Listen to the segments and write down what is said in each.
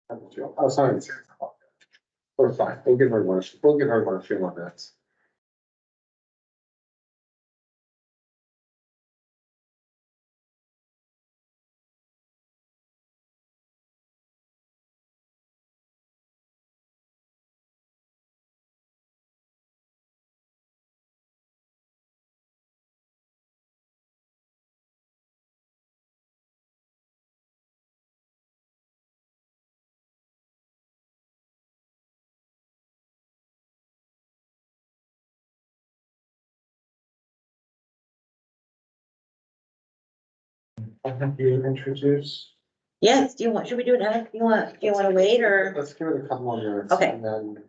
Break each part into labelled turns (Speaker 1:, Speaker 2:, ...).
Speaker 1: Oh, sorry. We're fine. We'll give her one, a few more minutes. I have you introduce.
Speaker 2: Yes, should we do it now? Do you want to wait or
Speaker 1: Let's give it a couple more minutes.
Speaker 2: Okay.
Speaker 1: And then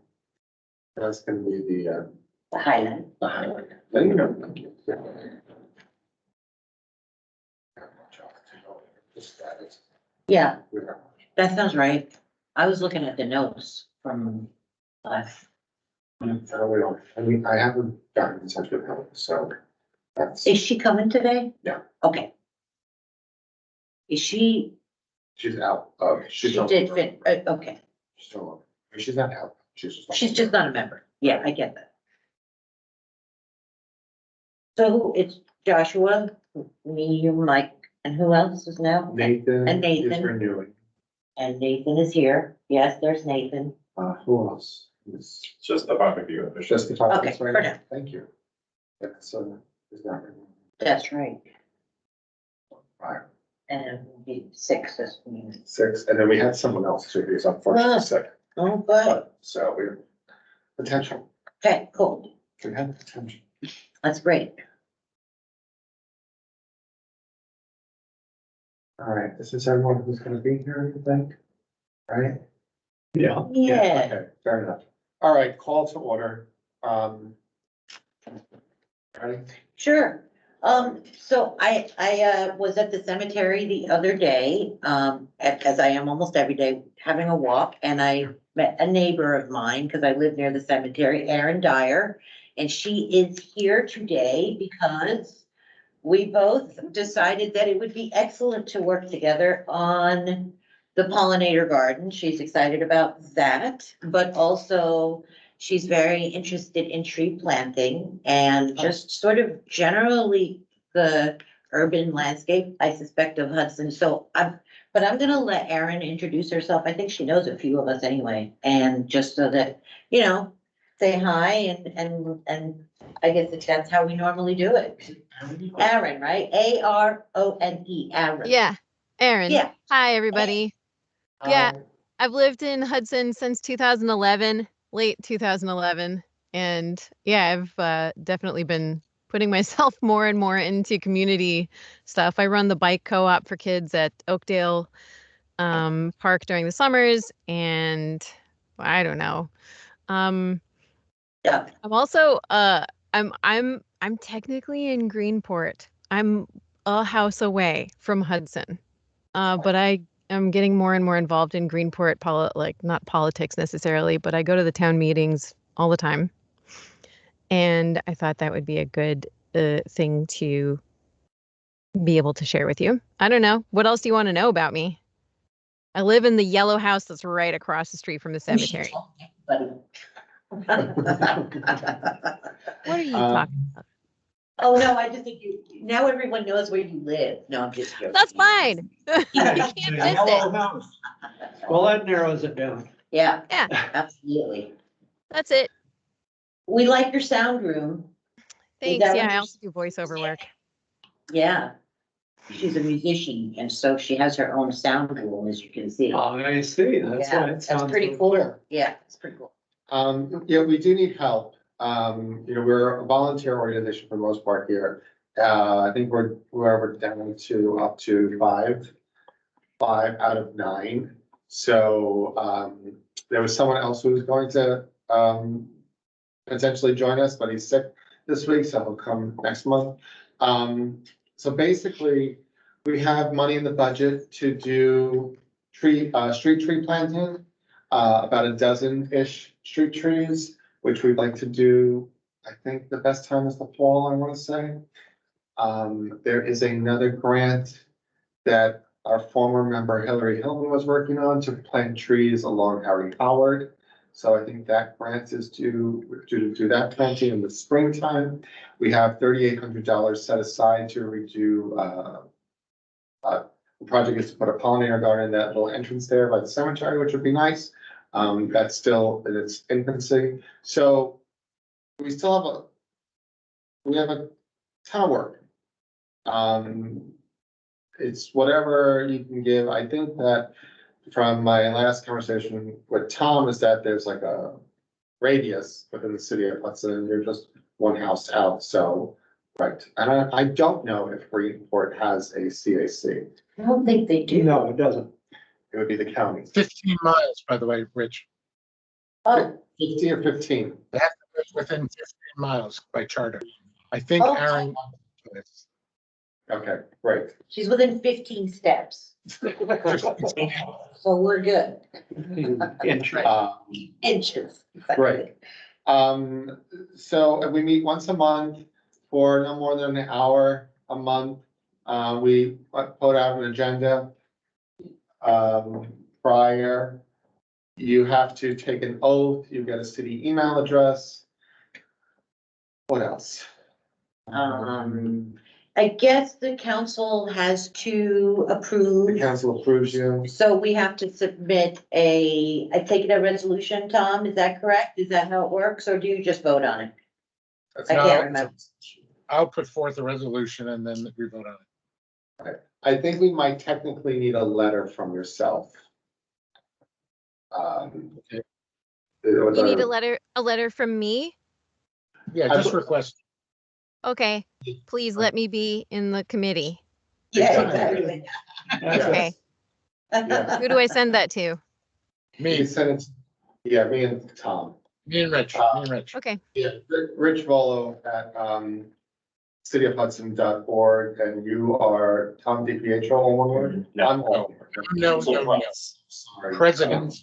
Speaker 1: that's gonna be
Speaker 2: the highlight?
Speaker 1: the highlight. There you go. Thank you. Yeah. Just that is-
Speaker 2: Yeah,
Speaker 1: yeah.
Speaker 2: that sounds right. I was looking at the notes from last.
Speaker 1: We don't, I mean, I haven't gotten in touch with her, so that's,
Speaker 2: Is she coming today?
Speaker 1: Yeah.
Speaker 2: Okay. Is she,
Speaker 1: she's out.
Speaker 2: she
Speaker 1: She's
Speaker 2: did fit, okay.
Speaker 1: still, she's not out.
Speaker 2: She's just not a member. Yeah, I get that. So it's Joshua, me, you, Mike, and who else is now?
Speaker 1: Nathan.
Speaker 2: And Nathan.
Speaker 1: Is renewing.
Speaker 2: And Nathan is here. Yes, there's Nathan.
Speaker 1: Who else? It's
Speaker 3: Just the public view.
Speaker 1: it's just the top.
Speaker 2: Okay,
Speaker 1: that's right.
Speaker 2: for now.
Speaker 1: Thank you. Yeah, so is that
Speaker 2: That's right.
Speaker 1: right?
Speaker 2: And it will be 6 this meeting.
Speaker 1: 6, and then we had someone else too, who's unfortunately sick,
Speaker 2: Oh, good.
Speaker 1: but so we potential,
Speaker 2: Okay, cool.
Speaker 1: can have potential.
Speaker 2: That's great.
Speaker 1: All right, this is everyone who's gonna be here, you think? Right?
Speaker 3: Yeah.
Speaker 2: Yeah.
Speaker 1: Okay, fair enough. All right, call to order. Ready?
Speaker 2: Sure. So I was at the cemetery the other day, as I am almost every day, having a walk, and I met a neighbor of mine, because I live near the cemetery, Erin Dyer. And she is here today because we both decided that it would be excellent to work together on the pollinator garden. She's excited about that, but also she's very interested in tree planting and just sort of generally the urban landscape, I suspect, of Hudson. So I'm gonna let Erin introduce herself. I think she knows a few of us anyway, and just so that, say hi and I guess that's how we normally do it. Erin, right? Arone, Erin.
Speaker 4: Yeah, Erin.
Speaker 2: Yeah.
Speaker 4: Hi, everybody. Yeah, I've lived in Hudson since 2011, late 2011. And yeah, I've definitely been putting myself more and more into community stuff. I run the bike co-op for kids at Oakdale Park during the summers. And I don't know.
Speaker 2: Yeah.
Speaker 4: I'm also I'm technically in Greenport. I'm a house away from Hudson. But I am getting more and more involved in Greenport, like not politics necessarily, but I go to the town meetings all the time. And I thought that would be a good thing to be able to share with you. I don't know. What else do you want to know about me? I live in the yellow house that's right across the street from the cemetery.
Speaker 2: What
Speaker 4: What are you talking about?
Speaker 2: Oh, no, I just think now everyone knows where you live. No, I'm just joking.
Speaker 4: That's fine. You can't miss it.
Speaker 3: Well, that narrows it down.
Speaker 2: Yeah.
Speaker 4: Yeah.
Speaker 2: Absolutely.
Speaker 4: That's it.
Speaker 2: We like your sound room.
Speaker 4: Thanks.
Speaker 2: that
Speaker 4: Yeah,
Speaker 2: what
Speaker 4: I
Speaker 2: you-
Speaker 4: also do voiceover work.
Speaker 2: Yeah. She's a musician, and so she has her own sound room, as you can see.
Speaker 3: Oh, I see, that's
Speaker 2: Yeah,
Speaker 3: why it
Speaker 2: that's
Speaker 3: sounds.
Speaker 2: pretty cool. Yeah, it's pretty cool.
Speaker 1: Yeah, we do need help. We're a volunteer organization for the most part here. I think we're down to up to five out of 9. So, there was someone else who was going to, potentially join us, but he's sick this week, so he'll come next month. So basically, we have money in the budget to do street tree planting. About a dozen-ish street trees, which we'd like to do. I think the best time is the fall, I wanna say. There is another grant that, our former member Hillary Hilton was working on to plant trees along Harry Howard. So I think that grant is due to do that planting in the springtime. We have $3,800 set aside to redo, the project is to put a pollinator garden in that little entrance there by the cemetery, which would be nice. That's still in its infancy, so we still have a ton of work. It's whatever you can give. I think that from my last conversation with Tom is that there's like a radius within the city of Hudson, and you're just one house out, so, right. And I don't know if Greenport has a CAC.
Speaker 2: I don't think they do.
Speaker 3: No, it doesn't.
Speaker 1: It would be the county.
Speaker 5: 15 miles, by the way, Rich.
Speaker 2: Oh,
Speaker 1: 15 or 15.
Speaker 5: They have to live within 15 miles by charter. I think
Speaker 2: Oh.
Speaker 5: Aaron.
Speaker 1: Okay, great.
Speaker 2: she's within 15 steps, so we're good.
Speaker 3: Inch.
Speaker 2: Inches.
Speaker 1: Right. So we meet once a month for no more than an hour a month. We put out an agenda. Prior, you have to take an oath, you get a city email address. What else?
Speaker 2: I guess the council has to
Speaker 1: The
Speaker 2: approve,
Speaker 1: council approves you.
Speaker 2: so we have to submit I take it a resolution, Tom, is that correct? Is that how it works, or do you just vote on it? I can't remember.
Speaker 5: I'll put forth a resolution and then we vote on it.
Speaker 1: I think we might technically need a letter from yourself.
Speaker 5: Okay.
Speaker 4: You need a letter from me?
Speaker 5: Yeah, just request.
Speaker 4: Okay, please let me be in the committee.
Speaker 2: Yeah, exactly.
Speaker 4: Okay,
Speaker 1: Yeah.
Speaker 4: who do I send that to?
Speaker 1: We
Speaker 5: Me,
Speaker 1: sent it, yeah, me and Tom.
Speaker 5: me and Rich, me and Rich.
Speaker 4: Okay,
Speaker 1: Yeah, Rich Volo at cityofhudson.org, and you are Tom DiPietro, all one word? I'm all.
Speaker 5: No,
Speaker 1: Sorry.
Speaker 5: President,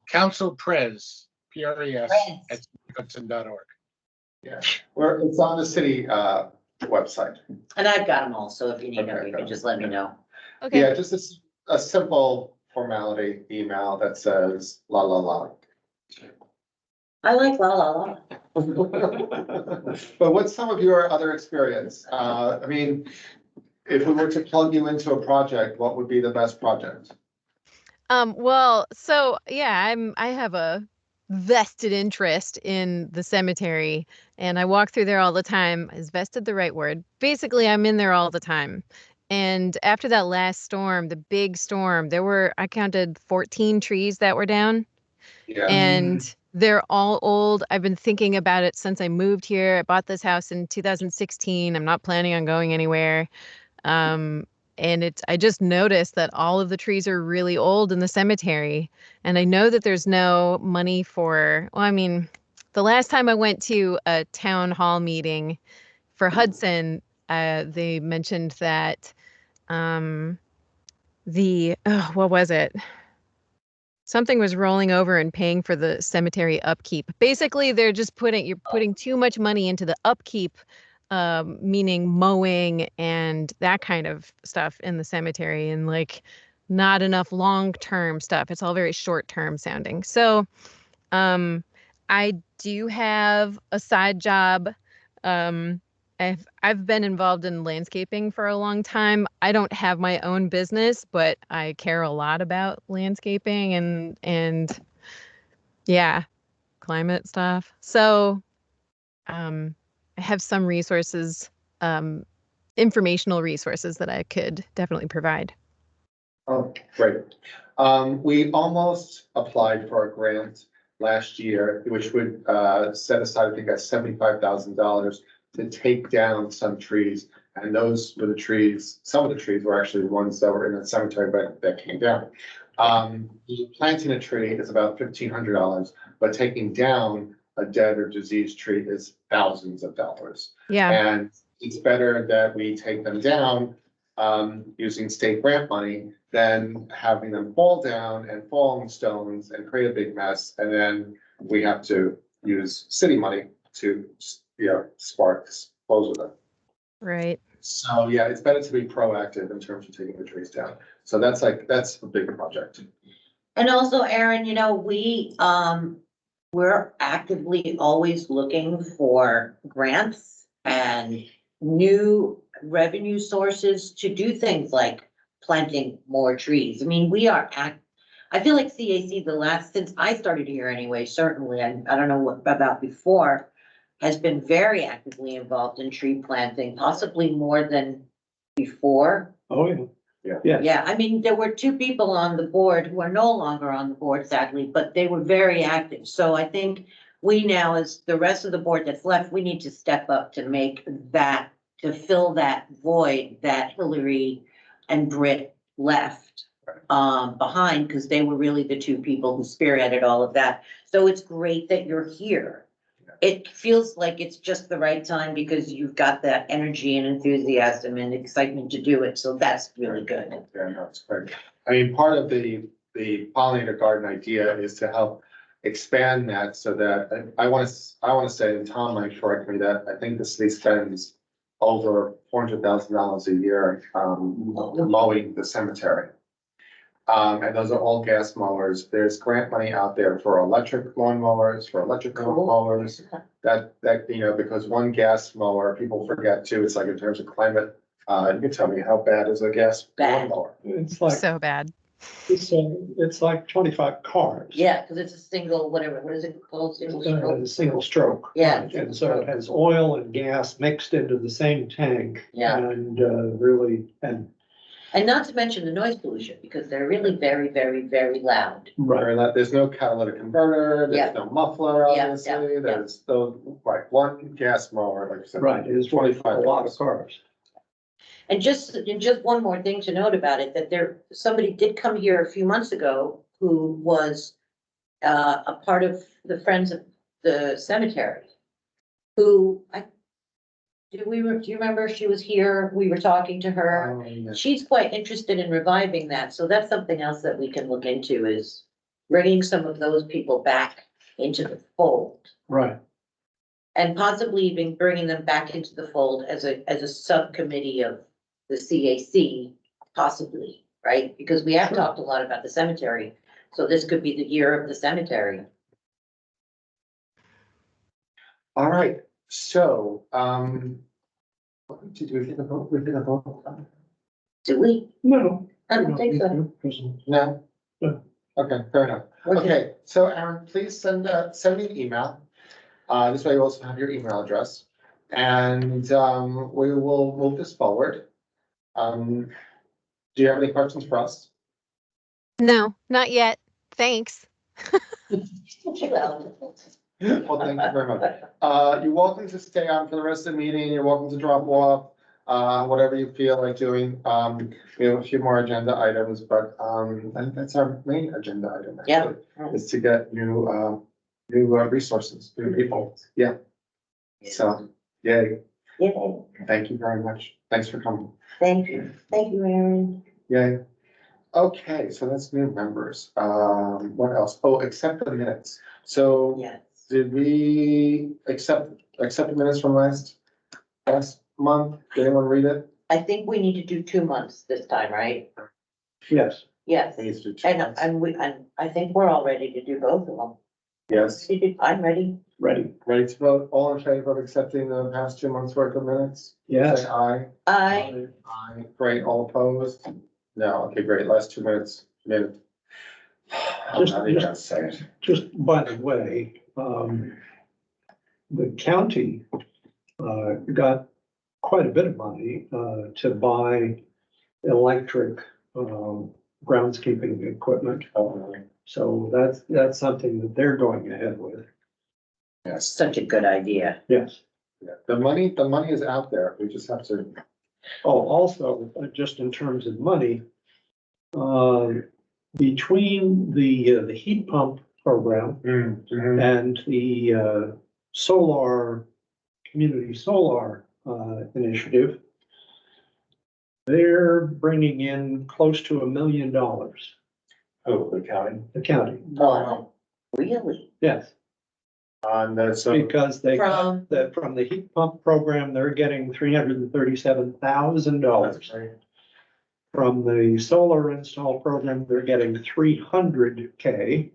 Speaker 5: Council Pres, PRES, at hudson.org.
Speaker 1: Yeah, it's on the city website.
Speaker 2: And I've got them all, so if you need them,
Speaker 1: Okay,
Speaker 2: you can just let me know.
Speaker 4: okay.
Speaker 1: Yeah, just a simple formality email that says la la la.
Speaker 2: I like la la la.
Speaker 1: But what's some of your other experience? I mean, if we were to plug you into a project, what would be the best project?
Speaker 4: Well, so yeah, I have a vested interest in the cemetery and I walk through there all the time. Is vested the right word? Basically, I'm in there all the time. And after that last storm, the big storm, I counted 14 trees that were down.
Speaker 1: Yeah,
Speaker 4: And they're all old. I've been thinking about it since I moved here. I bought this house in 2016. I'm not planning on going anywhere. And I just noticed that all of the trees are really old in the cemetery. And I know that there's no money well, I mean, the last time I went to a town hall meeting for Hudson, they mentioned that what was it? Something was rolling over and paying for the cemetery upkeep. Basically, you're putting too much money into the upkeep, meaning mowing and that kind of stuff in the cemetery, and like not enough long-term stuff. It's all very short-term sounding. So, I do have a side job. I've been involved in landscaping for a long time. I don't have my own business, but I care a lot about landscaping and yeah, climate stuff. So I have some resources, informational resources that I could definitely provide.
Speaker 1: oh, great. We almost applied for a grant last year, which would set aside, I think, $75,000 to take down some trees. And those were the trees, some of the trees were actually the ones that were in the cemetery, but that came down. Planting a tree is about $1,500, but taking down a dead or diseased tree is thousands of dollars.
Speaker 4: Yeah.
Speaker 1: And it's better that we take them down using state grant money than having them fall down and fall on stones and create a big mess. And then we have to use city money to, dispose of them.
Speaker 4: Right.
Speaker 1: So, yeah, it's better to be proactive in terms of taking the trees down. So that's a big project.
Speaker 2: And also, Aaron, we're actively always looking for grants and new revenue sources to do things like planting more trees. I mean, I feel like CAC since I started here anyway, certainly, I don't know what about before, has been very actively involved in tree planting, possibly more than before.
Speaker 3: Oh, yeah.
Speaker 1: Yeah.
Speaker 3: Yeah.
Speaker 2: Yeah, I mean, there were two people on the board who are no longer on the board sadly, but they were very active. So I think we now, as the rest of the board that's left, we need to step up to make that, to fill that void that Hillary and Britt left behind, because they were really the two people who spearheaded all of that. So it's great that you're here. It feels like it's just the right time because you've got that energy and enthusiasm and excitement to do it. So that's really good.
Speaker 1: Yeah, no, it's great. I mean, part of the pollinator garden idea is to help expand that so that, I want to say, and Tom might correct me, that I think the city spends over $400,000 a year, mowing the cemetery. And those are all gas mowers. There's grant money out there for electric lawn mowers, for electric lawn
Speaker 2: Cool.
Speaker 1: mowers. That, because one gas mower, people forget too, it's like in terms of climate, you can tell me how bad is a gas lawn
Speaker 2: Bad.
Speaker 1: mower?
Speaker 3: It's like,
Speaker 4: So bad.
Speaker 3: it's like 25 cars.
Speaker 2: Yeah, because it's a single, whatever, what is it called? Single stroke?
Speaker 3: Single stroke.
Speaker 2: Yeah.
Speaker 3: And so it has oil and gas mixed into the same tank.
Speaker 2: Yeah.
Speaker 3: And really,
Speaker 2: And not to mention the noise pollution, because they're really very, very, very loud.
Speaker 3: right,
Speaker 1: There's no catalytic converter,
Speaker 2: Yeah.
Speaker 1: there's no muffler,
Speaker 2: Yeah,
Speaker 1: obviously,
Speaker 2: yeah.
Speaker 1: there's the, right, one gas mower, like I said.
Speaker 3: right, it is 25, a lot of cars.
Speaker 2: And just one more thing to note about it, that somebody did come here a few months ago who was a part of the Friends of the Cemetery. Do you remember she was here? We were talking to her.
Speaker 1: Oh, yeah.
Speaker 2: She's quite interested in reviving that, so that's something else that we can look into, is bringing some of those people back into the fold.
Speaker 3: Right.
Speaker 2: And possibly even bringing them back into the fold as a subcommittee of the CAC, possibly, right? Because we have
Speaker 3: Sure.
Speaker 2: talked a lot about the cemetery, so this could be the year of the cemetery.
Speaker 1: All right, so, did we get a vote? We did a vote?
Speaker 2: Do we?
Speaker 3: No.
Speaker 2: I don't think so.
Speaker 1: No?
Speaker 3: No.
Speaker 1: Okay, fair enough. Okay, so Aaron, please send me an email. This way you also have your email address. And, we will move this forward. Do you have any questions for us?
Speaker 4: No, not yet. Thanks.
Speaker 2: Well,
Speaker 1: Well, thank you very much. You're welcome to stay on for the rest of the meeting. You're welcome to drop off, whatever you feel like doing. We have a few more agenda items, but, I think that's our main agenda item.
Speaker 2: Yeah.
Speaker 1: actually, Is to get new resources, new people. Yeah. So, yay.
Speaker 2: yeah,
Speaker 1: Thank you very much. Thanks for coming.
Speaker 2: thank you, Aaron.
Speaker 1: Yay. Okay, so that's new members. What else? Oh, accept the minutes. So
Speaker 2: Yes.
Speaker 1: did we accept the minutes from last month? Did anyone read it?
Speaker 2: I think we need to do 2 months this time, right?
Speaker 3: Yes.
Speaker 2: Yes.
Speaker 1: We need to do 2
Speaker 2: And,
Speaker 1: months.
Speaker 2: and I think we're all ready to do both of them.
Speaker 1: Yes,
Speaker 2: I'm ready.
Speaker 3: Ready.
Speaker 1: ready to vote. All in favor of accepting the past 2 months worth of minutes?
Speaker 3: Yes.
Speaker 1: Say aye.
Speaker 2: I,
Speaker 1: Aye. Great, all opposed? No, okay, great. Last 2 minutes. I'm not even gonna say it.
Speaker 3: Just by the way, the county, got quite a bit of money, to buy electric, groundskeeping equipment. So that's something that they're going ahead with.
Speaker 1: Yes,
Speaker 2: such a good idea.
Speaker 3: Yes.
Speaker 1: yeah. The money is out there. We just have to.
Speaker 3: Oh, also, just in terms of money, between the heat pump program and the community solar initiative, they're bringing in close to $1 million,
Speaker 1: Oh, the county.
Speaker 3: the county.
Speaker 2: Oh, really?
Speaker 3: Yes.
Speaker 1: On the, so,
Speaker 3: Because they
Speaker 2: From-
Speaker 3: got that from the heat pump program, they're getting $337,000.
Speaker 1: that's right.
Speaker 3: From the solar install program, they're getting 300K.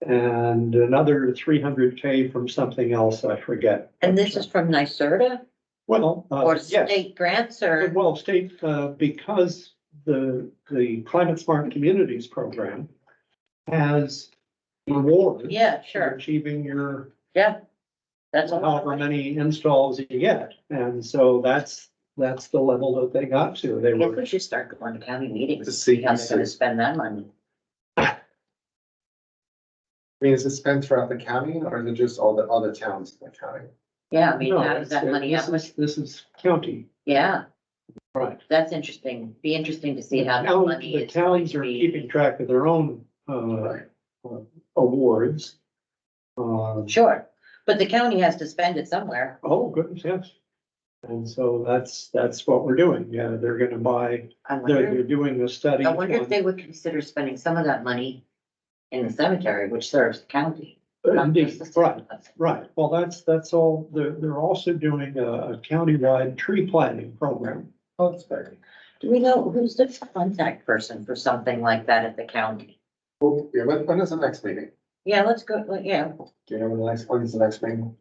Speaker 3: And another 300K from something else, I forget.
Speaker 2: And this is from NYSERDA
Speaker 3: Well,
Speaker 2: or
Speaker 3: yes.
Speaker 2: state grants or,
Speaker 3: Well, state, because the Climate Smart Communities program has rewards.
Speaker 2: yeah,
Speaker 3: For
Speaker 2: sure,
Speaker 3: achieving your,
Speaker 2: yeah. That's a lot of
Speaker 3: however
Speaker 2: money.
Speaker 3: many installs you get. And so that's the level that they got to. They
Speaker 2: I guess
Speaker 3: were,
Speaker 2: we should start going to county meetings
Speaker 1: To
Speaker 2: to
Speaker 1: see,
Speaker 2: see how they're gonna spend that money.
Speaker 1: I mean, is it spent throughout the county or is it just all the other towns in the county?
Speaker 2: Yeah, I mean,
Speaker 3: no,
Speaker 2: how does that money, how much,
Speaker 3: this is county,
Speaker 2: yeah,
Speaker 3: right?
Speaker 2: that's interesting. Be interesting to see how that
Speaker 3: Towns-
Speaker 2: money
Speaker 3: The
Speaker 2: is going
Speaker 3: towns
Speaker 2: to
Speaker 3: are
Speaker 2: be.
Speaker 3: keeping track of their own, awards.
Speaker 2: Sure, but the county has to spend it somewhere.
Speaker 3: Oh, goodness, yes. And so that's what we're doing. Yeah, they're gonna buy,
Speaker 2: I
Speaker 3: they're
Speaker 2: wonder,
Speaker 3: doing a study.
Speaker 2: I wonder if
Speaker 3: on-
Speaker 2: they would consider spending some of that money in the cemetery, which serves the county. not just
Speaker 3: Indeed,
Speaker 2: the
Speaker 3: right,
Speaker 2: city.
Speaker 3: right. Well, that's all. They're also doing a countywide tree planting program.
Speaker 1: Oh, that's very.
Speaker 2: Do we know who's the contact person for something like that at the county?
Speaker 1: Well, yeah, when is the next meeting?
Speaker 2: Yeah, let's go, yeah,
Speaker 1: Do you know when is the next meeting?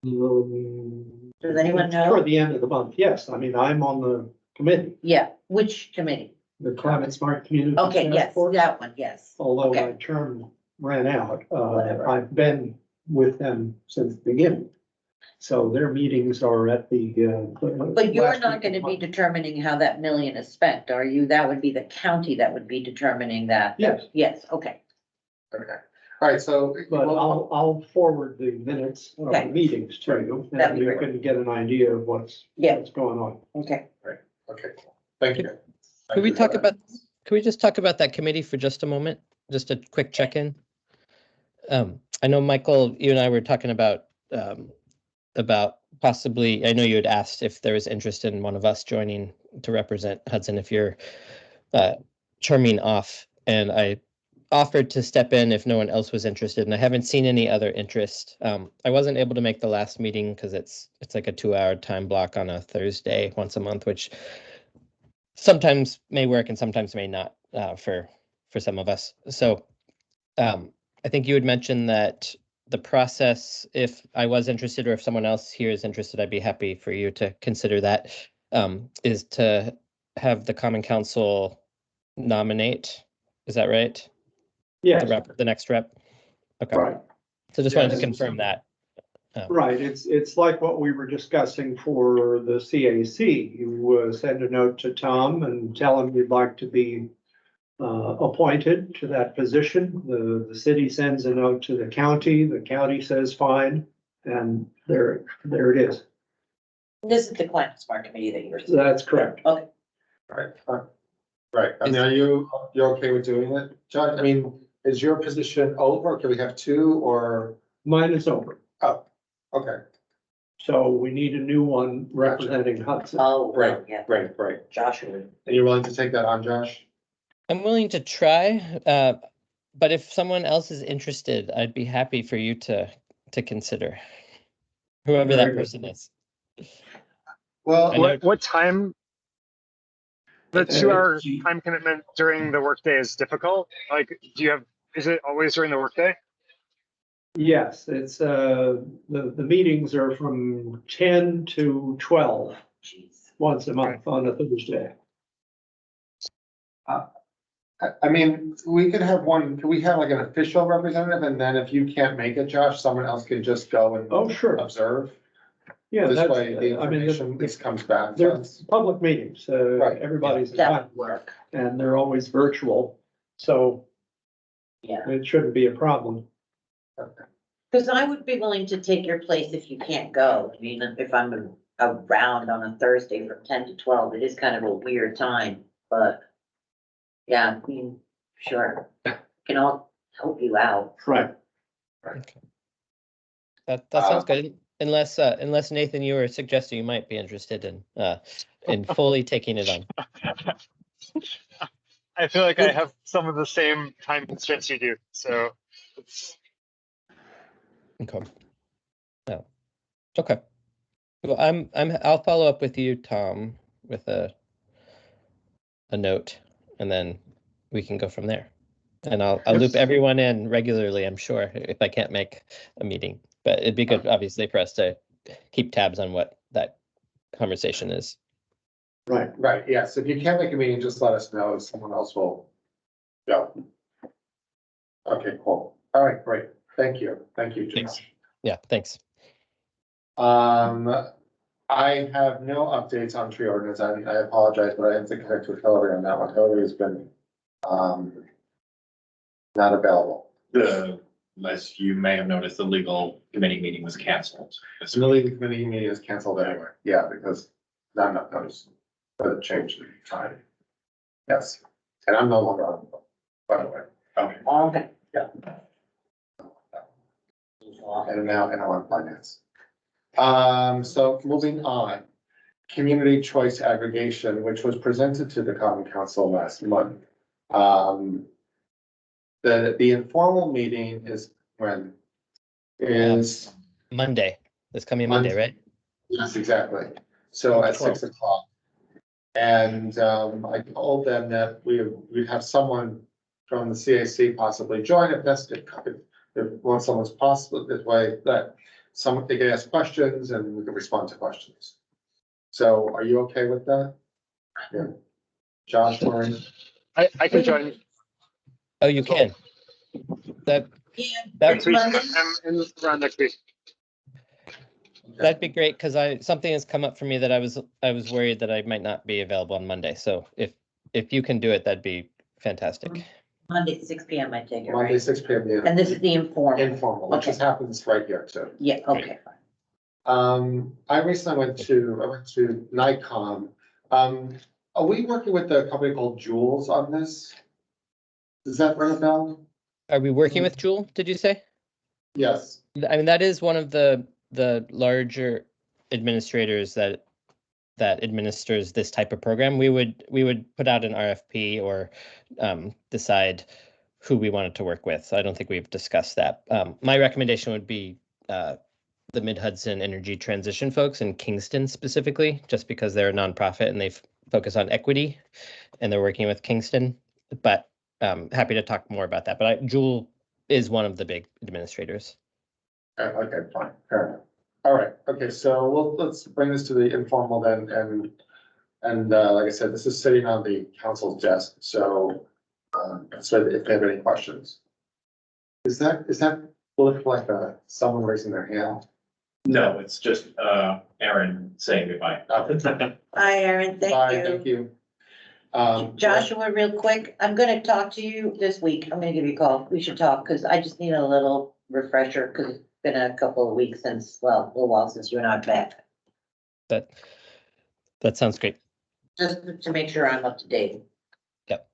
Speaker 2: does anyone know?
Speaker 3: Toward the end of the month, yes. I mean, I'm on the committee,
Speaker 2: Yeah, which committee?
Speaker 3: the Climate Smart Community.
Speaker 2: Okay,
Speaker 3: Task
Speaker 2: yes,
Speaker 3: Force.
Speaker 2: that one, yes.
Speaker 3: Although
Speaker 2: Okay.
Speaker 3: my term ran out,
Speaker 2: Whatever.
Speaker 3: I've been with them since the beginning. So their meetings are at the.
Speaker 2: But you're
Speaker 3: last
Speaker 2: not
Speaker 3: week
Speaker 2: gonna
Speaker 3: of
Speaker 2: be
Speaker 3: March.
Speaker 2: determining how that million is spent, are you? That would be the county that would be determining that.
Speaker 3: Yes,
Speaker 2: Yes, okay,
Speaker 1: Okay, all right, so.
Speaker 3: but
Speaker 1: well,
Speaker 3: I'll forward the minutes of the
Speaker 2: Okay.
Speaker 3: meetings to you,
Speaker 2: That'd
Speaker 3: and
Speaker 2: be
Speaker 3: you
Speaker 2: great.
Speaker 3: can get an idea of what's
Speaker 2: Yeah.
Speaker 3: going on.
Speaker 2: okay.
Speaker 1: Okay, thank you.
Speaker 6: Could we talk about, could we just talk about that committee for just a moment? Just a quick check-in? I know, Michael, you and I were talking about possibly, I know you had asked if there was interest in one of us joining to represent Hudson if you're terming off. And I offered to step in if no one else was interested, and I haven't seen any other interest. I wasn't able to make the last meeting because it's like a 2-hour time block on a Thursday once a month, which sometimes may work and sometimes may not for some of us. So I think you had mentioned that the process, if I was interested or if someone else here is interested, I'd be happy for you to consider that, is to have the Common Council nominate. Is that right?
Speaker 3: Yes,
Speaker 6: The next rep? Okay.
Speaker 3: right,
Speaker 6: So just wanted to
Speaker 1: Yes.
Speaker 6: confirm that.
Speaker 3: right. It's like what we were discussing for the CAC. You send a note to Tom and tell him you'd like to be appointed to that position. The city sends a note to the county says fine, and there it is.
Speaker 2: This is the climate smart committee that you're.
Speaker 3: That's correct.
Speaker 2: Okay,
Speaker 1: Right, right, I mean, are you're okay with doing it, John? I mean, is your position over? Can we have two or,
Speaker 3: Mine is over,
Speaker 1: okay,
Speaker 3: so we need a new one representing Hudson.
Speaker 2: oh, well,
Speaker 1: Right.
Speaker 2: yeah,
Speaker 1: right.
Speaker 2: Joshua.
Speaker 1: And you're willing to take that on, Josh?
Speaker 6: I'm willing to try, but if someone else is interested, I'd be happy for you to consider. Whoever
Speaker 3: Very
Speaker 6: that
Speaker 3: good.
Speaker 6: person is.
Speaker 1: Well,
Speaker 6: I know-
Speaker 7: What time? The
Speaker 3: Uh,
Speaker 7: 2 hour
Speaker 3: gee.
Speaker 7: time commitment during the workday is difficult. Like, is it always during the workday?
Speaker 3: Yes, it's, the meetings are from 10 to 12
Speaker 2: Jeez.
Speaker 3: once a month on a Thursday.
Speaker 1: I mean, we could have could we have like an official representative and then if you can't make it, Josh, someone else can just go and
Speaker 3: Oh, sure.
Speaker 1: observe?
Speaker 3: Yeah,
Speaker 1: This
Speaker 3: that's,
Speaker 1: way the
Speaker 3: I mean,
Speaker 1: information at least comes back to
Speaker 3: they're
Speaker 1: us.
Speaker 3: public meetings,
Speaker 1: Right.
Speaker 3: everybody's
Speaker 2: That
Speaker 3: invited,
Speaker 2: would work,
Speaker 3: and they're always virtual, so
Speaker 2: yeah.
Speaker 3: it shouldn't be a problem.
Speaker 2: Cause I would be willing to take your place if you can't go. I mean, if I'm around on a Thursday from 10 to 12, it is kind of a weird time, but. Yeah, I mean, sure, can all help you out.
Speaker 3: Right.
Speaker 6: That sounds good. Unless Nathan, you were suggesting you might be interested in fully taking it on.
Speaker 7: I feel like I have some of the same time constraints you do, so it's
Speaker 6: Okay. No. Okay. Well, I'll follow up with you, Tom, with a note, and then we can go from there. And I'll loop everyone in regularly, I'm sure, if I can't make a meeting. But it'd be good, obviously, for us to keep tabs on what that conversation is.
Speaker 3: Right.
Speaker 1: Right, yes, if you can't make a meeting, just let us know, someone else will go. Okay, cool. All right, great. Thank you,
Speaker 6: Thanks.
Speaker 1: Josh.
Speaker 6: Yeah, thanks.
Speaker 1: I have no updates on tree ordinance. I apologize, but I have to connect with Hillary on that one. Hillary's been, not available.
Speaker 8: Unless you may have noticed, the legal committee meeting was canceled.
Speaker 1: The legal committee meeting is canceled anyway. Yeah, because not enough notice for the change in time. Yes, and I'm no longer on, by the way.
Speaker 8: Okay.
Speaker 2: Okay.
Speaker 1: And now on finance. So moving on, community choice aggregation, which was presented to the Common Council last month. The informal meeting is when? Is,
Speaker 6: Monday, this coming Monday, right?
Speaker 1: yes, exactly. So at 6 o'clock. And I told them that we'd have someone from the CAC possibly join if that's, if once someone's possible, this way that someone, they can ask questions and we can respond to questions. So are you okay with that? Yeah. Josh, Warren?
Speaker 7: I can join
Speaker 6: Oh, you can.
Speaker 2: Yeah,
Speaker 7: next week.
Speaker 2: Monday.
Speaker 7: I'm in around next week.
Speaker 6: That'd be great, because something has come up for me that I was worried that I might not be available on Monday. So if you can do it, that'd be fantastic.
Speaker 2: Monday, 6 PM, I take it,
Speaker 1: Monday,
Speaker 2: right?
Speaker 1: 6 PM. Yeah.
Speaker 2: And this is the informal.
Speaker 1: Informal, which just happens right here too.
Speaker 2: Yeah, okay, fine.
Speaker 1: I recently went to Nikon. Are we working with a company called Jules on this? Does that ring a bell?
Speaker 6: Are we working with Jewel, did you say?
Speaker 1: Yes.
Speaker 6: I mean, that is one of the larger administrators that administers this type of program. We would put out an RFP or decide who we wanted to work with. I don't think we've discussed that. My recommendation would be the Mid-Hudson Energy Transition folks in Kingston specifically, just because they're a nonprofit and they focus on equity and they're working with Kingston. But happy to talk more about that. But Jewel is one of the big administrators.
Speaker 1: Okay, fine, fair enough. All right, okay, so let's bring this to the informal then, and like I said, this is sitting on the council's desk, so if they have any questions. Is that look like someone raising their hand?
Speaker 8: No, it's just Aaron saying goodbye.
Speaker 2: Hi, Erin,
Speaker 1: Bye,
Speaker 2: thank you.
Speaker 1: thank you.
Speaker 2: Joshua, real quick, I'm gonna talk to you this week. I'm gonna give you a call. We should talk, because I just need a little refresher, because it's been a couple of weeks since, well, a little while since you and I met.
Speaker 6: That sounds great.
Speaker 2: Just to make sure I'm up to date.
Speaker 6: Yep.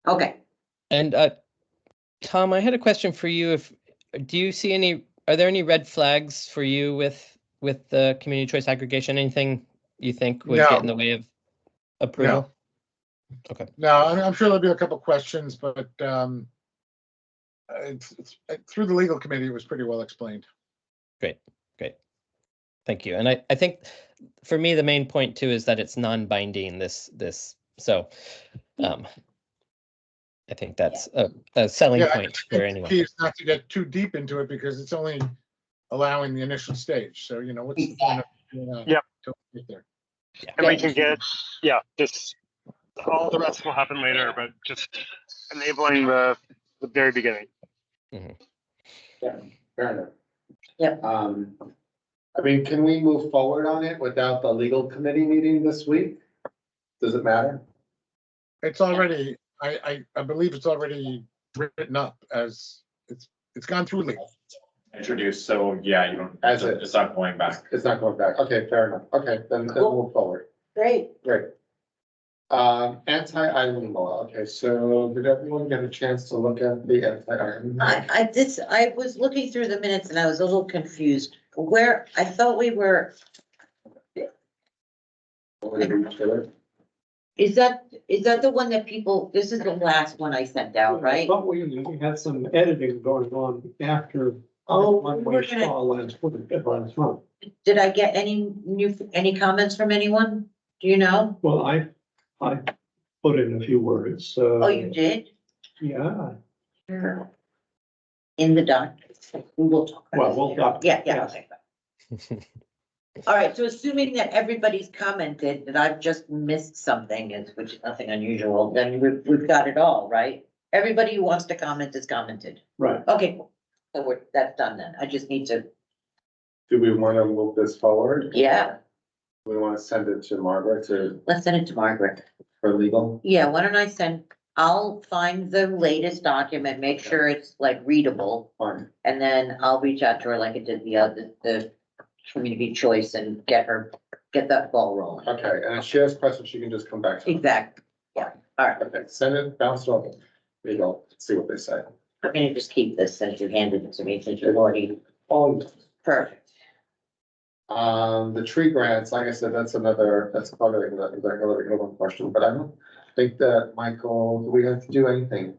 Speaker 2: Okay.
Speaker 6: And Tom, I had a question for you. Are there any red flags for you with the community choice aggregation? Anything you think would get in the way of approval? Okay.
Speaker 5: No, I'm sure there'll be a couple questions, but it's through the legal committee, it was pretty well explained.
Speaker 6: Great. Thank you. And I think for me, the main point too is that it's non-binding, this. So I think that's a selling
Speaker 5: Yeah,
Speaker 6: point for anyone.
Speaker 5: Key is not to get too deep into it because it's only allowing the initial stage. So, what's the point of,
Speaker 7: Yep.
Speaker 5: till we get there?
Speaker 7: And we can get, just all the rest will happen later, but just enabling the very beginning.
Speaker 1: Yeah, fair enough.
Speaker 2: Yep.
Speaker 1: I mean, can we move forward on it without the legal committee meeting this week? Does it matter?
Speaker 5: It's already, I believe it's already written up as it's gone through legal.
Speaker 8: Introduced, so yeah, you don't,
Speaker 1: As it-
Speaker 8: it's not going back.
Speaker 1: It's not going back. Okay, fair enough. Okay, then
Speaker 2: Cool.
Speaker 1: move forward.
Speaker 2: Great.
Speaker 1: Great. Anti-idling law. Okay, so did everyone get a chance to look at the anti-idling? law?
Speaker 2: I was looking through the minutes and I was a little confused. Where, I thought we were, is that the one that people, this is the last one I sent out, right?
Speaker 3: But we had some editing going on after
Speaker 2: Oh,
Speaker 3: One
Speaker 2: we're
Speaker 3: we
Speaker 2: gonna,
Speaker 3: saw last month.
Speaker 2: did I get any comments from anyone? Do you know?
Speaker 3: Well, I put in a few words.
Speaker 2: Oh, you did?
Speaker 3: Yeah,
Speaker 2: In the doc? We will talk. about
Speaker 3: well,
Speaker 2: it
Speaker 3: we'll
Speaker 2: later.
Speaker 3: talk.
Speaker 2: Yeah,
Speaker 3: Yes.
Speaker 2: okay. All right, so assuming that everybody's commented, that I've just missed something, which is nothing unusual, then we've got it all, right? Everybody who wants to comment has commented.
Speaker 3: Right.
Speaker 2: Okay, cool. So that's done then. I just need to,
Speaker 1: Do we want to move this forward?
Speaker 2: yeah,
Speaker 1: We want to send it to Margaret
Speaker 2: let's send it to Margaret.
Speaker 1: for legal?
Speaker 2: Yeah, why don't I'll find the latest document, make sure it's like readable,
Speaker 1: Fine.
Speaker 2: and then I'll reach out to her like I did the community choice and get that ball rolling.
Speaker 1: Okay, and if she has questions, she can just come back to us.
Speaker 2: Exactly. Yeah, all right.
Speaker 1: Okay, send it, bounce it off. Legal, see what they say.
Speaker 2: I'm gonna just keep this since you handed it to me, since you've already, perfect.
Speaker 1: The tree grants, like I said, that's probably another question, but I don't think that, Michael, do we have to do anything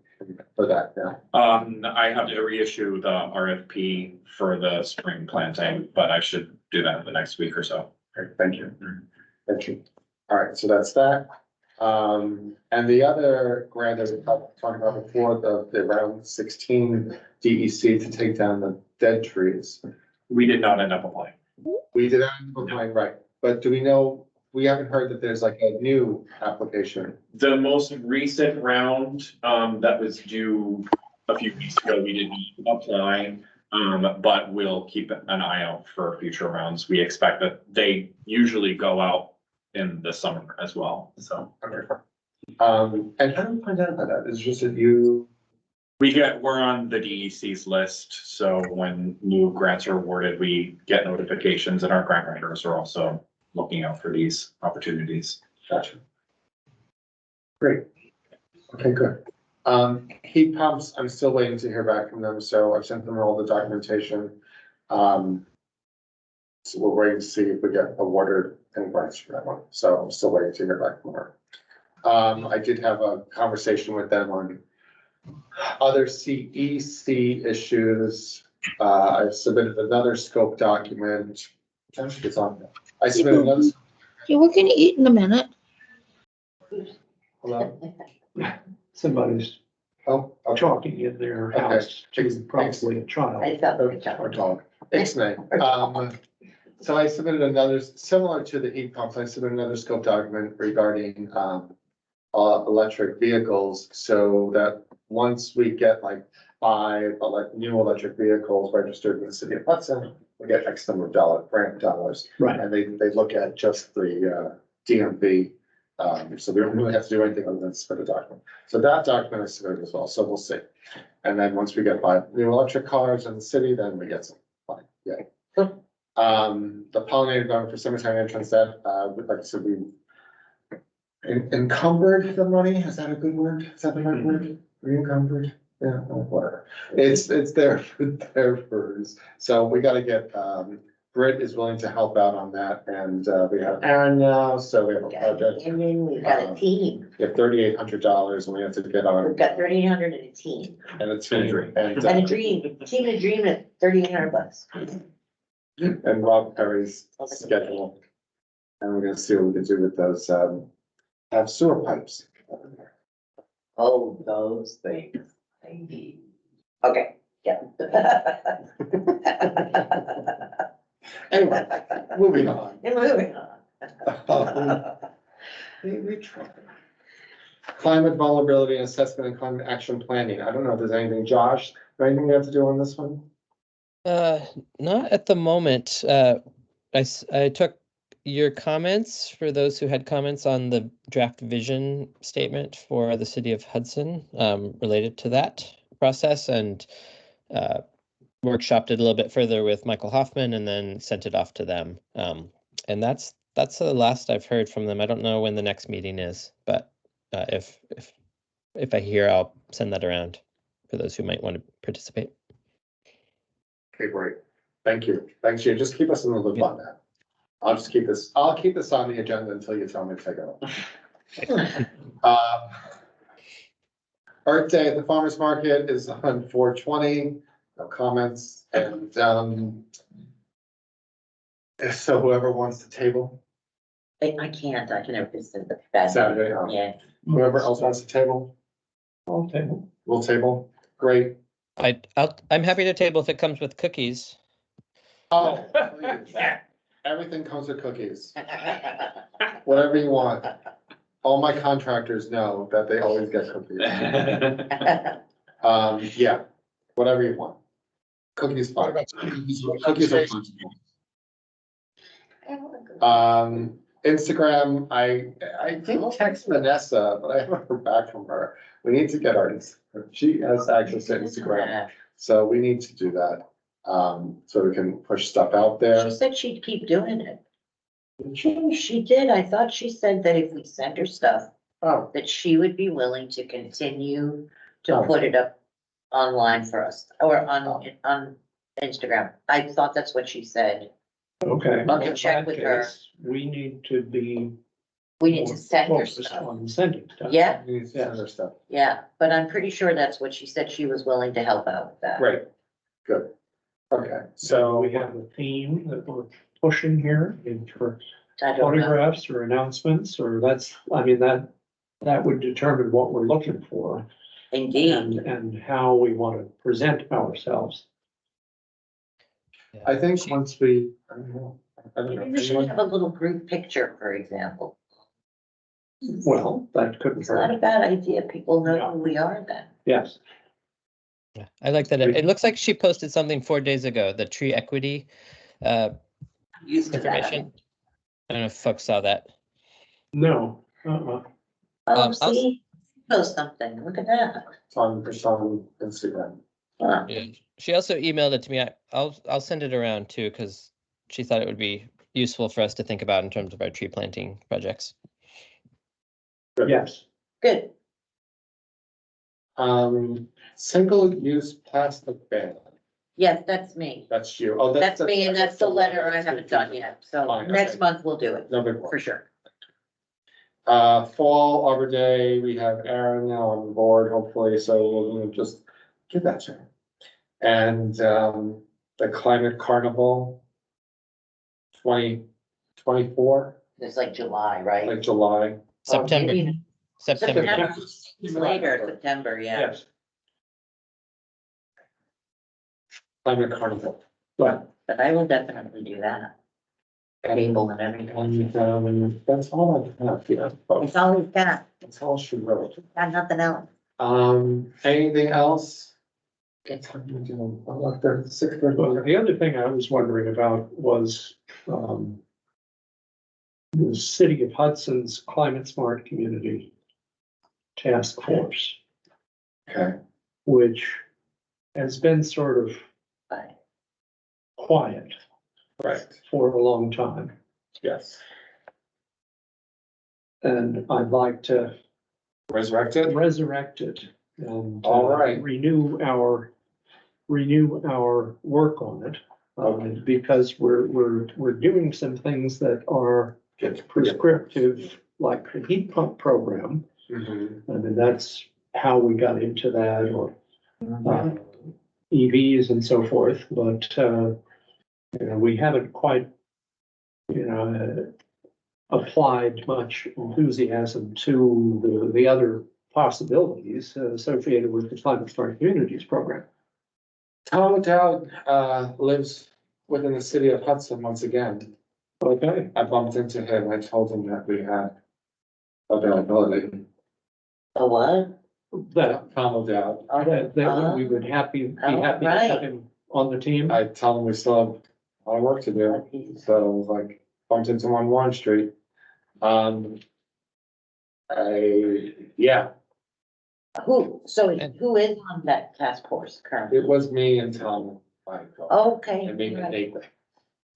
Speaker 1: for that now?
Speaker 8: I have to reissue the RFP for the spring planting, but I should do that in the next week or so.
Speaker 1: Okay, thank you. Thank you. All right, so that's that. And the other grant that we talked about before, the round 16 DEC to take down the dead trees.
Speaker 8: We did not end up applying.
Speaker 1: We did that, okay, right, but do we know, we haven't heard that there's like a new application.
Speaker 8: The most recent round, that was due a few weeks ago, we didn't apply. But we'll keep an eye out for future rounds. We expect that they usually go out in the summer as well, so.
Speaker 1: Okay. And how do we find out about that? Is it just that
Speaker 8: We're on the DEC's list, so when new grants are awarded, we get notifications and our grant writers are also looking out for these opportunities.
Speaker 1: Gotcha. Great. Okay, good. Heat pumps, I'm still waiting to hear back from them, so I've sent them all the documentation. So we're waiting to see if we get awarded any grants for that one, so I'm still waiting to hear back from her. I did have a conversation with them on other CEC issues. I submitted another scope document. It's on there. I submitted another.
Speaker 9: Yeah, we're gonna eat in a minute.
Speaker 1: Hello?
Speaker 3: Somebody's
Speaker 1: Oh, okay.
Speaker 3: talking in their
Speaker 1: Okay.
Speaker 3: house to probably a child.
Speaker 2: I felt
Speaker 1: Or
Speaker 2: good job.
Speaker 1: or dog. Ixnay. So I submitted another, similar to the heat pumps, I submitted another scope document regarding, electric vehicles. So that once we get like 5, new electric vehicles registered in the city of Hudson, we get X number of grant dollars.
Speaker 3: Right.
Speaker 1: And they look at just the, DMV. So we don't really have to do anything other than submit a document. So that document I submitted as well, so we'll see. And then once we get 5 new electric cars in the city, then we get some fine, yeah. The pollinator garden for cemetery entrance that, like I said, we encumbered the money, is that a good word? Is that the right word? Re-encumbered? Yeah, whatever. It's there for, so we gotta get, Britt is willing to help out on that, and, we have Aaron now, so we have a project.
Speaker 2: And then we've got a team.
Speaker 1: We have $3,800 and we have to get on,
Speaker 2: We've got 3,800 and a team.
Speaker 1: and a team,
Speaker 2: And a dream, team and a dream at 3,800 bucks.
Speaker 1: and Rob Perry's schedule. And we're gonna see what we can do with those, have sewer pipes.
Speaker 2: Oh, those things. Okay, yeah.
Speaker 1: Anyway, moving on.
Speaker 2: And moving on.
Speaker 1: We try. Climate vulnerability assessment and climate action planning. I don't know if there's anything, Josh, anything we have to do on this one?
Speaker 6: Not at the moment. I took your comments for those who had comments on the draft vision statement for the city of Hudson, related to that process, and workshopped it a little bit further with Michael Hoffman and then sent it off to them. And that's the last I've heard from them. I don't know when the next meeting is, but if I hear, I'll send that around for those who might want to participate.
Speaker 1: Okay, great. Thank you. Thanks, you. Just keep us in the loop on that. I'll keep this on the agenda until you tell me to take it off. Earth Day at the Farmers Market is on 4/20. no comments, and, so whoever wants to table,
Speaker 2: I can't, I can never visit the bad.
Speaker 1: Saturday,
Speaker 2: Yeah.
Speaker 1: whoever else wants to table,
Speaker 3: Okay.
Speaker 1: we'll table, great.
Speaker 6: I'm happy to table if it comes with cookies.
Speaker 1: Oh, please. Everything comes with cookies, whatever you want. All my contractors know that they always get cookies. Yeah, whatever you want. Cookies
Speaker 5: What
Speaker 1: fine.
Speaker 5: about
Speaker 1: Cookies are fine. Instagram, I did text Vanessa, but I haven't heard back from her. We need to get our, she has access to Instagram, so we need to do that. So we can push stuff out there.
Speaker 2: She said she'd keep doing it. She did. I thought she said that if we sent her stuff,
Speaker 1: Oh,
Speaker 2: that she would be willing to continue to
Speaker 1: Oh.
Speaker 2: put it up online for us, or on Instagram. I thought that's what she said.
Speaker 3: Okay.
Speaker 1: Okay,
Speaker 3: In
Speaker 2: check
Speaker 3: that
Speaker 2: with her.
Speaker 3: case, we need to be.
Speaker 2: We need to send her
Speaker 3: focused
Speaker 2: stuff.
Speaker 3: on sending stuff.
Speaker 2: Yeah,
Speaker 1: we need to send her stuff.
Speaker 2: yeah, but I'm pretty sure that's what she said. She was willing to help out with that.
Speaker 1: Great, good. Okay,
Speaker 3: So
Speaker 1: so
Speaker 3: we have a theme that we're pushing here in for
Speaker 2: I don't know.
Speaker 3: photographs or announcements, or that would determine what we're looking for
Speaker 2: Indeed.
Speaker 3: and how we want to present ourselves.
Speaker 1: I think once we, I don't know.
Speaker 2: Maybe we should have a little group picture, for example.
Speaker 3: Well, that couldn't
Speaker 2: It's not
Speaker 3: hurt.
Speaker 2: a bad idea. People know who we are then.
Speaker 3: Yes.
Speaker 6: Yeah, I like that. It looks like she posted something 4 days ago, the tree equity
Speaker 2: Used to that.
Speaker 6: information. I don't know if folks saw that.
Speaker 3: No.
Speaker 2: Oh,
Speaker 6: I'll-
Speaker 2: see, post something. Look at that.
Speaker 1: It's on Instagram.
Speaker 2: Huh.
Speaker 6: Yeah. She also emailed it to me. I'll send it around too, because she thought it would be useful for us to think about in terms of our tree planting projects.
Speaker 3: Yes.
Speaker 2: Good.
Speaker 1: Single-use plastic ban,
Speaker 2: Yes, that's me.
Speaker 1: that's you. Oh,
Speaker 2: That's me, and that's the letter I haven't done yet. So
Speaker 1: Fine,
Speaker 2: next
Speaker 1: okay.
Speaker 2: month we'll do it,
Speaker 1: No big
Speaker 2: for
Speaker 1: one.
Speaker 2: sure.
Speaker 1: Fall Arbor Day, we have Aaron now on board, hopefully, so we'll just give that to him. And, the Climate Carnival 2024,
Speaker 2: It's like July, right?
Speaker 1: like July.
Speaker 2: Or
Speaker 6: September.
Speaker 2: maybe
Speaker 6: September.
Speaker 2: Later, September, yeah.
Speaker 3: Yes.
Speaker 1: Climate Carnival.
Speaker 3: But
Speaker 2: But I will definitely do that. Table and everything.
Speaker 1: And, that's all I have, yeah.
Speaker 2: It's all we've got.
Speaker 1: That's all she wrote.
Speaker 2: Got nothing else.
Speaker 1: Anything else? It's time to do, oh, look, there's 6:30.
Speaker 3: Well, the other thing I was wondering about was, the City of Hudson's Climate Smart Community Task Force,
Speaker 1: Okay,
Speaker 3: which has been sort of
Speaker 2: Bye.
Speaker 3: quiet
Speaker 1: right,
Speaker 3: for a long time.
Speaker 1: yes.
Speaker 3: And I'd like to
Speaker 1: Resurrected?
Speaker 3: resurrect it and
Speaker 1: All right.
Speaker 3: renew our work on it.
Speaker 1: Okay.
Speaker 3: Because we're doing some things that are
Speaker 1: Good.
Speaker 3: prescriptive, like the heat pump program.
Speaker 1: Mhm.
Speaker 3: I mean, that's how we got into that, or
Speaker 2: Mhm.
Speaker 3: EVs and so forth, but, we haven't quite, applied much enthusiasm to the other possibilities associated with the Climate Smart Communities program.
Speaker 1: Tom O'Dowd, lives within the city of Hudson once again.
Speaker 3: Okay.
Speaker 1: I bumped into him, I told him that we had availability.
Speaker 2: The what?
Speaker 3: That,
Speaker 1: Tom O'Dowd,
Speaker 3: that we would be happy to have
Speaker 2: right.
Speaker 3: him on the team.
Speaker 1: I tell him we still have a lot of work to do, so like bumped into him on Warren Street. Yeah,
Speaker 2: Who is on that task force currently?
Speaker 1: it was me and Tom,
Speaker 2: Okay.
Speaker 1: and maybe
Speaker 2: right.
Speaker 1: Nathan,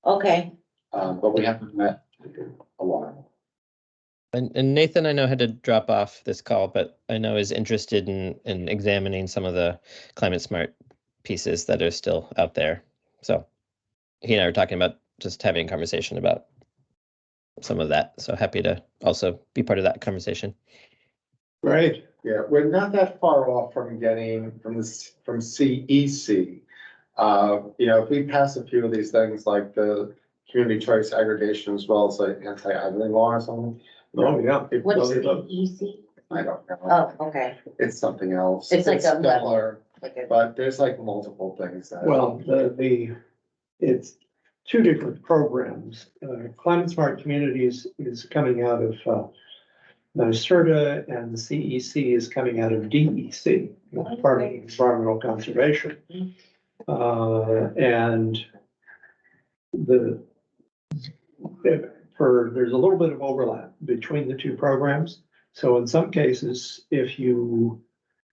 Speaker 2: Okay,
Speaker 1: but we haven't met in a while.
Speaker 6: And Nathan, I know, had to drop off this call, but I know is interested in examining some of the climate smart pieces that are still out there. So he and I were talking about just having a conversation about some of that. So happy to also be part of that conversation.
Speaker 3: Great.
Speaker 1: Yeah, we're not that far off from getting from CEC, You know, if we pass a few of these things like the community choice aggregation as well as like anti-idling law or something.
Speaker 3: Oh, yeah.
Speaker 1: It
Speaker 2: What is
Speaker 1: does-
Speaker 2: the EC?
Speaker 1: I don't know.
Speaker 2: Oh, okay.
Speaker 1: It's something else.
Speaker 2: It's like a level.
Speaker 1: similar,
Speaker 2: Like a-
Speaker 1: but there's like multiple things that.
Speaker 3: Well, it's two different programs. Climate Smart Communities is coming out of NYSERDA, and the CEC is coming out of DEC, Department of Environmental Conservation. And there's a little bit of overlap between the two programs. So in some cases, if you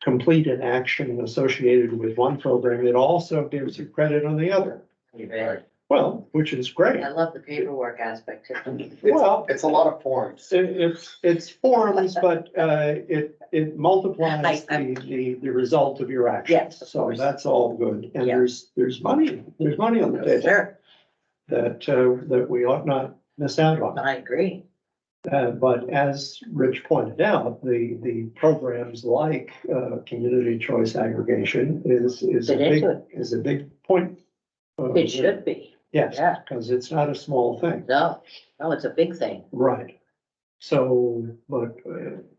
Speaker 3: complete an action associated with one program, it also gives you credit on the other.
Speaker 1: Right.
Speaker 3: Well, which is great.
Speaker 2: I love the paperwork aspect too.
Speaker 3: Well,
Speaker 1: It's a lot of forms.
Speaker 3: it's forms, but it multiplies
Speaker 2: I-
Speaker 3: the result of your action.
Speaker 2: Yes, of
Speaker 3: So
Speaker 2: course.
Speaker 3: that's all good. And
Speaker 2: Yeah.
Speaker 3: there's money on the table
Speaker 2: Sure,
Speaker 3: that we ought not miss out on.
Speaker 2: I agree.
Speaker 3: But as Rich pointed out, the programs like community choice aggregation is
Speaker 2: Fit into it.
Speaker 3: a big point.
Speaker 2: It should be.
Speaker 3: Yes,
Speaker 2: Yeah.
Speaker 3: because it's not a small thing.
Speaker 2: No, it's a big thing.
Speaker 3: Right. So, but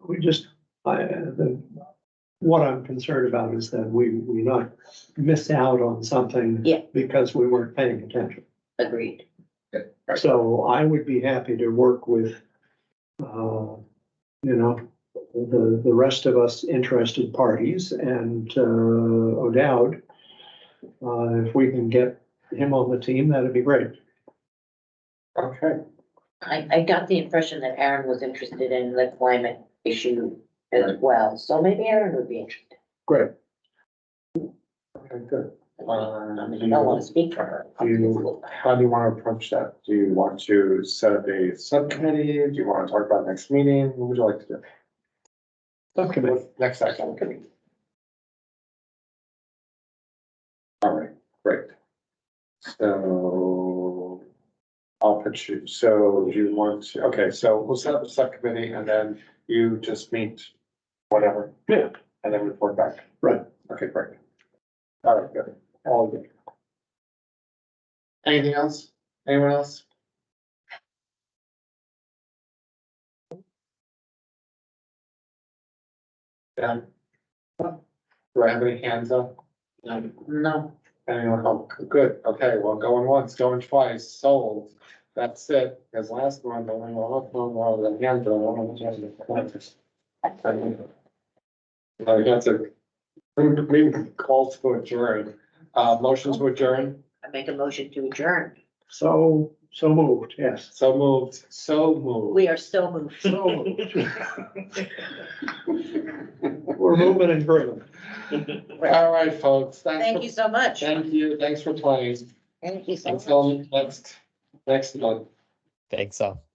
Speaker 3: we just, what I'm concerned about is that we not miss out on something.
Speaker 2: Yeah.
Speaker 3: Because we weren't paying attention.
Speaker 2: Agreed.
Speaker 3: So I would be happy to work with, the rest of us interested parties and O'Dowd. If we can get him on the team, that'd be great.
Speaker 1: Okay.
Speaker 2: I got the impression that Aaron was interested in the climate issue as well, so maybe Aaron would be interested.
Speaker 3: Great.
Speaker 1: Okay, good.
Speaker 2: I mean, I don't want to speak for her.
Speaker 1: How do you want to approach that? Do you want to set up a subcommittee? Do you want to talk about next meeting? What would you like to do?
Speaker 3: Subcommittee.
Speaker 1: Next action. All right, great. So I'll put you, so you want to, okay, so we'll set up a subcommittee and then you just meet whatever.
Speaker 3: Yeah.
Speaker 1: And then report back.
Speaker 3: Right.
Speaker 1: Okay, great. All right, good. All good. Anything else? Anyone else? Dan? Do I have any hands up?
Speaker 2: No,
Speaker 1: Anyone? Oh, good. Okay, well, going once, going twice, sold. That's it. Because last one, the one, the hands I got to maybe call to adjourn. Motion to adjourn.
Speaker 2: I make a motion to adjourn.
Speaker 3: So moved, yes.
Speaker 1: So moved. So moved.
Speaker 2: We are so moved.
Speaker 3: So moved. We're moving and grooving.
Speaker 1: All right, folks.
Speaker 2: Thank you so much.
Speaker 1: Thank you. Thanks for playing.
Speaker 2: Thank you so much.
Speaker 1: Until next month.
Speaker 6: Thanks all.